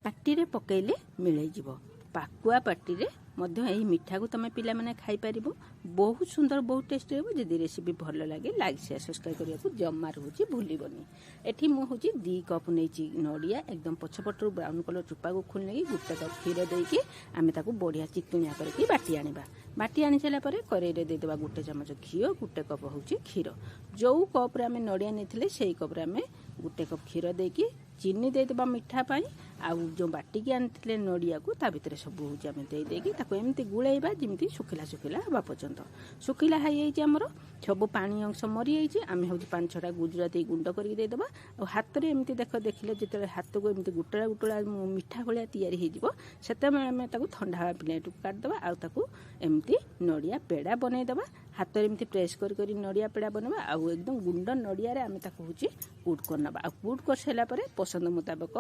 पाटिरे पकेले मिले जीवो पाकुआ पाटिरे मध्य एही मिठा को तमे पिला माने खाई परिबो। बहुत सुंदर बहुत टेस्टी हो। जदि रेसिपी भल लगे लाइक शेयर सब्सक्राइब करिया को जम्मा रहूची भूलिबनी। एठी मु होची 2 कप नेची नडिया एकदम पछपटरू ब्राउन कलर चुपा को खोल नेकी गुट्टा कप क्षीर देकी आमे ताको बढ़िया चिकनिया करके बाटी आनिबा। बाटी आनी सारा परे करेई रे दे देबा गुट्टे चमच घी गुट्टे कप होची क्षीर। जो कप रे आमे नडिया नेथिले सेही कप रे आमे गुट्टे कप क्षीर देकी चीनी दे देबा मिठा पाई आ जो बाटी की आनिथिले नडिया को ता भितरे सब होची आमे दे देकी ताको एमती गुळेइबा जेमती सुखिला सुखिला हबा पर्यंत। सुखिला हाई जाइछि हमर सब पानी अंश मरी जाइछि। आमे होची 5-6टा गुजराती गुंड करके दे देबा। आ हाथ रे एमती देखिले जेते हाथ को एमती गुटला गुटला मिठा भलिया तैयारी हे जिवो सेते आमे ताको ठंडा प्लेट को काट देबा। आ ताको एमती नडिया पेड़ा बनै देबा। हाथ रे एमती प्रेस कर नडिया पेड़ा बनबा। आ एकदम गुंड नडिया रे आमे ताको होची कूट करनबा। आ कूट कर सेला परे पसंद मुताबिक